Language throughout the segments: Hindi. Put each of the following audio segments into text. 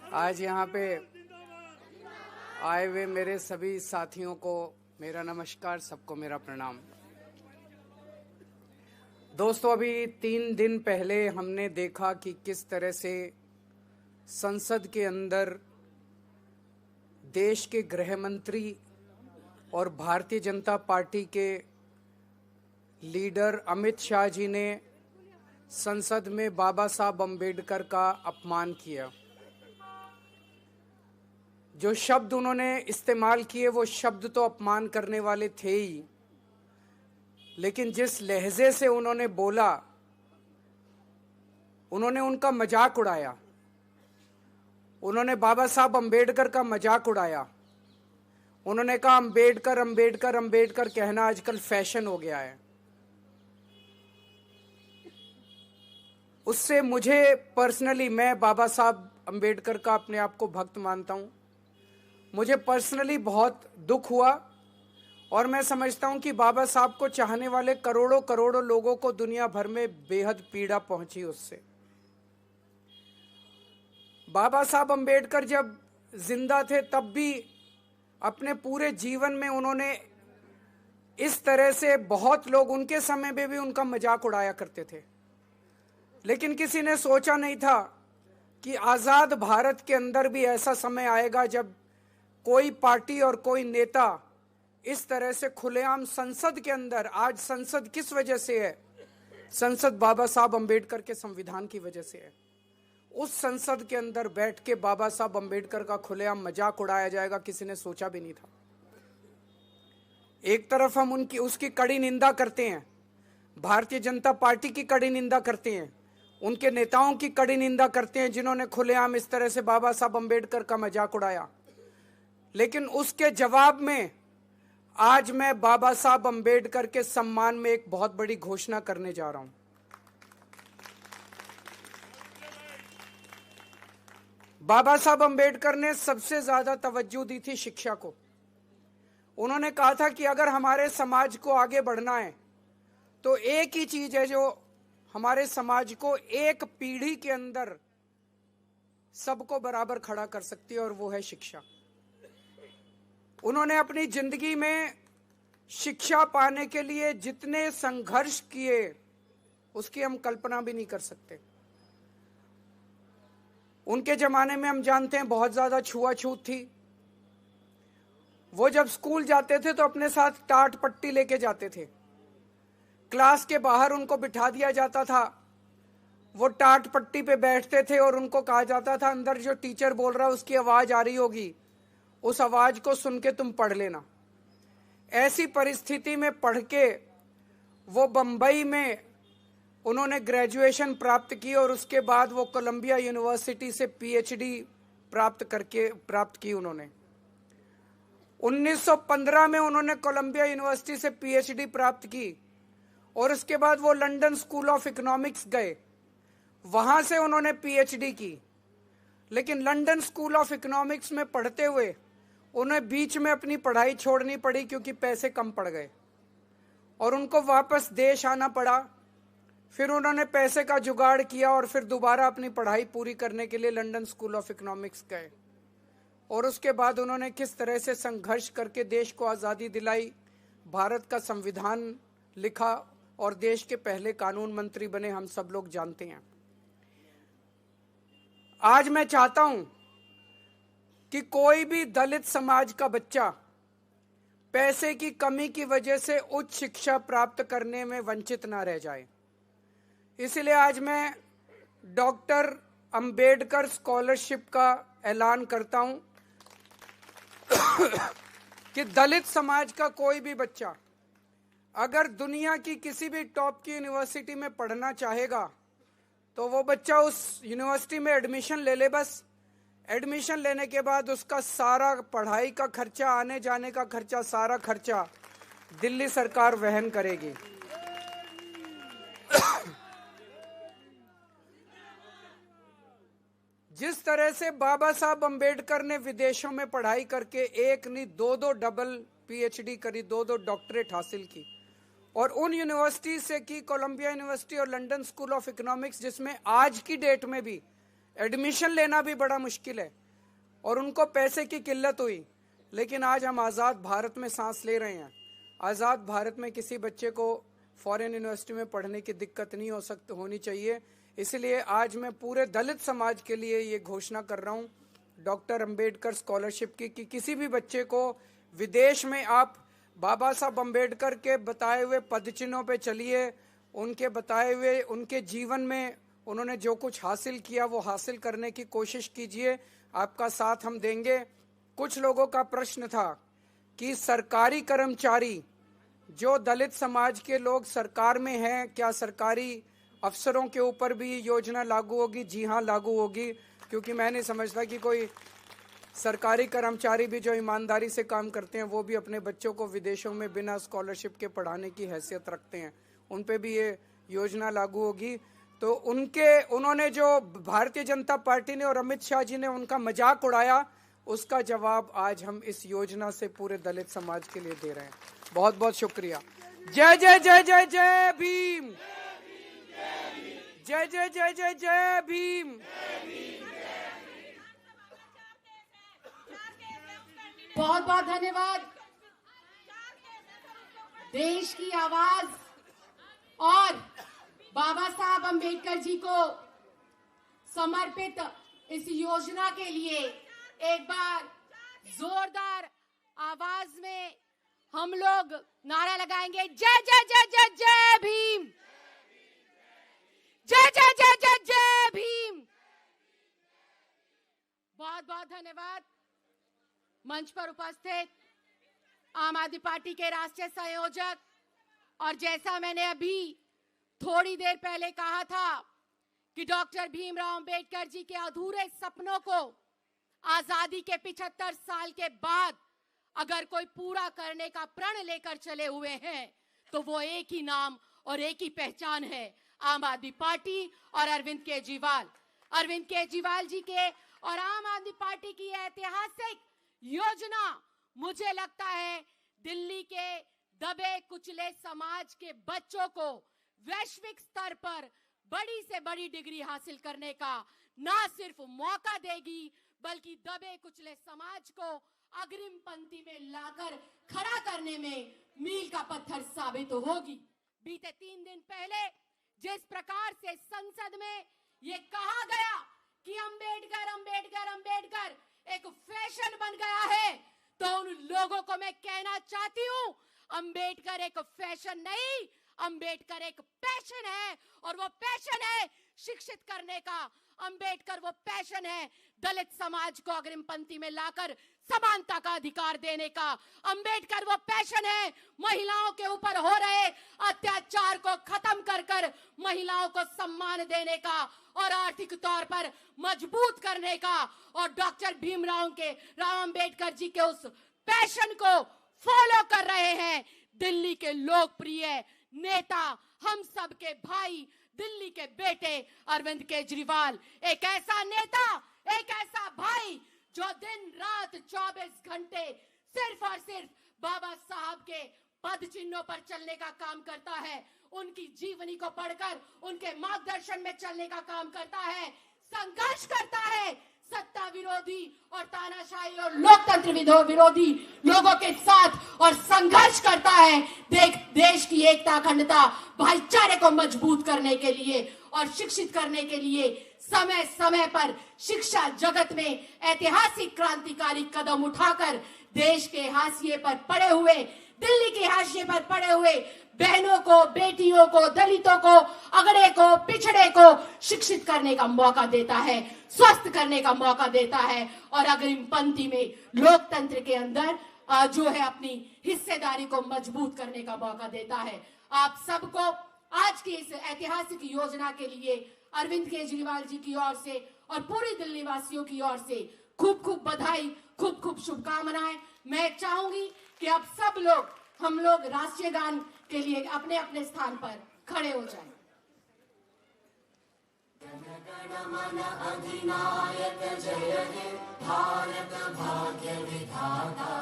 आज यहाँ पे आए हुए मेरे सभी साथियों को मेरा नमस्कार, सबको मेरा प्रणाम। दोस्तों, अभी 3 दिन पहले हमने देखा कि किस तरह से संसद के अंदर देश के गृह मंत्री और भारतीय जनता पार्टी के लीडर अमित शाह जी ने संसद में बाबा साहब अम्बेडकर का अपमान किया। जो शब्द उन्होंने इस्तेमाल किए वो शब्द तो अपमान करने वाले थे ही, लेकिन जिस लहजे से उन्होंने बोला, उन्होंने उनका मजाक उड़ाया। उन्होंने बाबा साहब अम्बेडकर का मजाक उड़ाया। उन्होंने कहा अम्बेडकर अम्बेडकर अम्बेडकर कहना आजकल फैशन हो गया है। उससे मुझे पर्सनली, मैं बाबा साहब अम्बेडकर का अपने आप को भक्त मानता हूं, मुझे पर्सनली बहुत दुख हुआ और मैं समझता हूं कि बाबा साहब को चाहने वाले करोड़ों करोड़ों लोगों को दुनिया भर में बेहद पीड़ा पहुंची उससे। बाबा साहब अम्बेडकर जब जिंदा थे तब भी अपने पूरे जीवन में उन्होंने इस तरह से बहुत लोग उनके समय में भी उनका मजाक उड़ाया करते थे, लेकिन किसी ने सोचा नहीं था कि आजाद भारत के अंदर भी ऐसा समय आएगा जब कोई पार्टी और कोई नेता इस तरह से खुलेआम संसद के अंदर, आज संसद किस वजह से है? संसद बाबा साहब अम्बेडकर के संविधान की वजह से है। उस संसद के अंदर बैठ के बाबा साहब अम्बेडकर का खुलेआम मजाक उड़ाया जाएगा, किसी ने सोचा भी नहीं था। एक तरफ हम उसकी कड़ी निंदा करते हैं, भारतीय जनता पार्टी की कड़ी निंदा करते हैं, उनके नेताओं की कड़ी निंदा करते हैं जिन्होंने खुलेआम इस तरह से बाबा साहब अम्बेडकर का मजाक उड़ाया, लेकिन उसके जवाब में आज मैं बाबा साहब अम्बेडकर के सम्मान में एक बहुत बड़ी घोषणा करने जा रहा हूं। बाबा साहब अम्बेडकर ने सबसे ज्यादा तवज्जो दी थी शिक्षा को। उन्होंने कहा था कि अगर हमारे समाज को आगे बढ़ना है तो एक ही चीज है जो हमारे समाज को एक पीढ़ी के अंदर सबको बराबर खड़ा कर सकती है, और वो है शिक्षा। उन्होंने अपनी जिंदगी में शिक्षा पाने के लिए जितने संघर्ष किए उसकी हम कल्पना भी नहीं कर सकते। उनके जमाने में हम जानते हैं बहुत ज्यादा छुआछूत थी। वो जब स्कूल जाते थे तो अपने साथ टाट पट्टी लेके जाते थे। क्लास के बाहर उनको बिठा दिया जाता था, वो टाट पट्टी पे बैठते थे और उनको कहा जाता था अंदर जो टीचर बोल रहा है उसकी आवाज आ रही होगी, उस आवाज को सुन के तुम पढ़ लेना। ऐसी परिस्थिति में पढ़ के वो बंबई में उन्होंने ग्रेजुएशन प्राप्त की और उसके बाद वो कोलंबिया यूनिवर्सिटी से पीएचडी प्राप्त की उन्होंने। 1915 में उन्होंने कोलंबिया यूनिवर्सिटी से पीएचडी प्राप्त की और उसके बाद वो लंदन स्कूल ऑफ इकोनॉमिक्स गए, वहां से उन्होंने पीएचडी की। लेकिन लंदन स्कूल ऑफ इकोनॉमिक्स में पढ़ते हुए उन्हें बीच में अपनी पढ़ाई छोड़नी पड़ी क्योंकि पैसे कम पड़ गए और उनको वापस देश आना पड़ा। फिर उन्होंने पैसे का जुगाड़ किया और फिर दोबारा अपनी पढ़ाई पूरी करने के लिए लंदन स्कूल ऑफ इकोनॉमिक्स गए, और उसके बाद उन्होंने किस तरह से संघर्ष करके देश को आज़ादी दिलाई, भारत का संविधान लिखा और देश के पहले कानून मंत्री बने, हम सब लोग जानते हैं। आज मैं चाहता हूं कि कोई भी दलित समाज का बच्चा पैसे की कमी की वजह से उच्च शिक्षा प्राप्त करने में वंचित ना रह जाए। इसलिए आज मैं डॉक्टर अंबेडकर स्कॉलरशिप का ऐलान करता हूं कि दलित समाज का कोई भी बच्चा अगर दुनिया की किसी भी टॉप की यूनिवर्सिटी में पढ़ना चाहेगा तो वो बच्चा उस यूनिवर्सिटी में एडमिशन ले ले। बस एडमिशन लेने के बाद उसका सारा पढ़ाई का खर्चा, आने जाने का खर्चा, सारा खर्चा दिल्ली सरकार वहन करेगी। जिस तरह से बाबा साहब अम्बेडकर ने विदेशों में पढ़ाई करके एक नहीं दो डबल पीएचडी करी, दो डॉक्टरेट हासिल की, और उन यूनिवर्सिटी से की, कोलंबिया यूनिवर्सिटी और लंदन स्कूल ऑफ इकोनॉमिक्स, जिसमें आज की डेट में भी एडमिशन लेना भी बड़ा मुश्किल है और उनको पैसे की किल्लत हुई। लेकिन आज हम आज़ाद भारत में सांस ले रहे हैं। आज़ाद भारत में किसी बच्चे को फॉरेन यूनिवर्सिटी में पढ़ने की दिक्कत नहीं होनी चाहिए। इसलिए आज मैं पूरे दलित समाज के लिए ये घोषणा कर रहा हूँ डॉक्टर अंबेडकर स्कॉलरशिप की, कि किसी भी बच्चे को विदेश में आप बाबा साहब अंबेडकर के बताए हुए पदचिन्हों पे चलिए, उनके बताए हुए उनके जीवन में उन्होंने जो कुछ हासिल किया वो हासिल करने की कोशिश कीजिए, आपका साथ हम देंगे। कुछ लोगों का प्रश्न था कि सरकारी कर्मचारी जो दलित समाज के लोग सरकार में हैं, क्या सरकारी अफसरों के ऊपर भी योजना लागू होगी? जी हाँ, लागू होगी, क्योंकि मैं नहीं समझता कि कोई सरकारी कर्मचारी भी जो ईमानदारी से काम करते हैं वो भी अपने बच्चों को विदेशों में बिना स्कॉलरशिप के पढ़ाने की हैसियत रखते हैं, उन पे भी ये योजना लागू होगी। तो उन्होंने जो भारतीय जनता पार्टी ने और अमित शाह जी ने उनका मजाक उड़ाया, उसका जवाब आज हम इस योजना से पूरे दलित समाज के लिए दे रहे हैं। बहुत बहुत शुक्रिया। जय जय जय जय जय भीम, जय जय जय जय जय भीम। बहुत बहुत धन्यवाद। देश की आवाज और बाबा साहब अंबेडकर जी को समर्पित इस योजना के लिए एक बार जोरदार आवाज में हम लोग नारा लगाएंगे, जय जय जय जय जय भीम, जय जय जय जय जय भीम। बहुत बहुत धन्यवाद। मंच पर उपस्थित आम आदमी पार्टी के राष्ट्रीय संयोजक, और जैसा मैंने अभी थोड़ी देर पहले कहा था कि डॉक्टर भीमराव अंबेडकर जी के अधूरे सपनों को आजादी के 75 साल के बाद अगर कोई पूरा करने का प्रण लेकर चले हुए हैं तो वो एक ही नाम और एक ही पहचान है, आम आदमी पार्टी और अरविंद केजरीवाल। अरविंद केजरीवाल जी के और आम आदमी पार्टी की ऐतिहासिक योजना मुझे लगता है दिल्ली के दबे कुचले समाज के बच्चों को वैश्विक स्तर पर बड़ी से बड़ी डिग्री हासिल करने का ना सिर्फ मौका देगी बल्कि दबे कुचले समाज को अग्रिम पंक्ति में लाकर खड़ा करने में मील का पत्थर साबित होगी। बीते 3 दिन पहले जिस प्रकार से संसद में ये कहा गया कि अंबेडकर अंबेडकर अंबेडकर एक फैशन बन गया है, तो उन लोगों को मैं कहना चाहती हूँ, अंबेडकर एक फैशन नहीं, अंबेडकर एक पैशन है, और वो पैशन है शिक्षित करने का। अंबेडकर वो पैशन है दलित समाज को अग्रिम पंक्ति में लाकर समानता का अधिकार देने का। अंबेडकर वो पैशन है महिलाओं के ऊपर हो रहे अत्याचार को खत्म कर कर महिलाओं को सम्मान देने का और आर्थिक तौर पर मजबूत करने का। और डॉक्टर राव अंबेडकर जी के उस पैशन को फॉलो कर रहे हैं दिल्ली के लोकप्रिय नेता, हम सब के भाई, दिल्ली के बेटे अरविंद केजरीवाल। एक ऐसा नेता, एक ऐसा भाई जो दिन रात 24 घंटे सिर्फ और सिर्फ बाबा साहब के पद चिन्हों पर चलने का काम करता है, उनकी जीवनी को पढ़कर उनके मार्गदर्शन में चलने का काम करता है, संघर्ष करता है सत्ता विरोधी और तानाशाही और लोकतंत्र विरोधी लोगों के साथ, और संघर्ष करता है देश की एकता, अखंडता, भाईचारे को मजबूत करने के लिए और शिक्षित करने के लिए समय समय पर शिक्षा जगत में ऐतिहासिक क्रांतिकारी कदम उठाकर देश के हाशिए पर पड़े हुए, दिल्ली के हाशिए पर पड़े हुए बहनों को, बेटियों को, दलितों को, अगड़े को, पिछड़े को शिक्षित करने का मौका देता है, स्वस्थ करने का मौका देता है और अग्रिम पंक्ति में लोकतंत्र के अंदर जो है अपनी हिस्सेदारी को मजबूत करने का मौका देता है। आप सबको आज की इस ऐतिहासिक योजना के लिए अरविंद केजरीवाल जी की ओर से और पूरी दिल्ली वासियों की ओर से खूब खूब बधाई, खूब खूब शुभकामनाएं। मैं चाहूंगी कि अब सब लोग, हम लोग राष्ट्रीय गान के लिए अपने अपने स्थान पर खड़े हो जाएं। जनगणमन अधिनायक जय हे भारत भाग्य विधाता,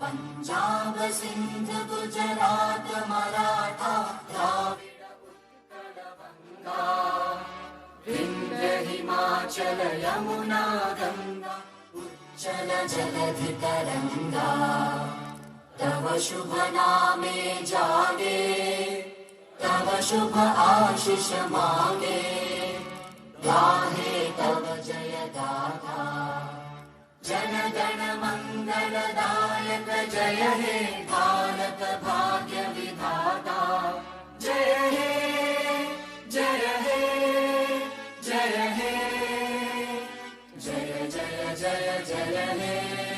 पंजाब सिंध गुजरात मराठा द्राविड़ उत्कल बंगा, विंध्य हिमालय हिमाचल यमुना गंगा उच्चल जलधि तरंगा तव शुभ नामे जागे तव शुभ आशीष मांगे गाहे तव जय गाथा जन गण मंगलदायक जय हे भारत भाग्य विधाता जय हे जय हे जय हे जय जय जय जय हे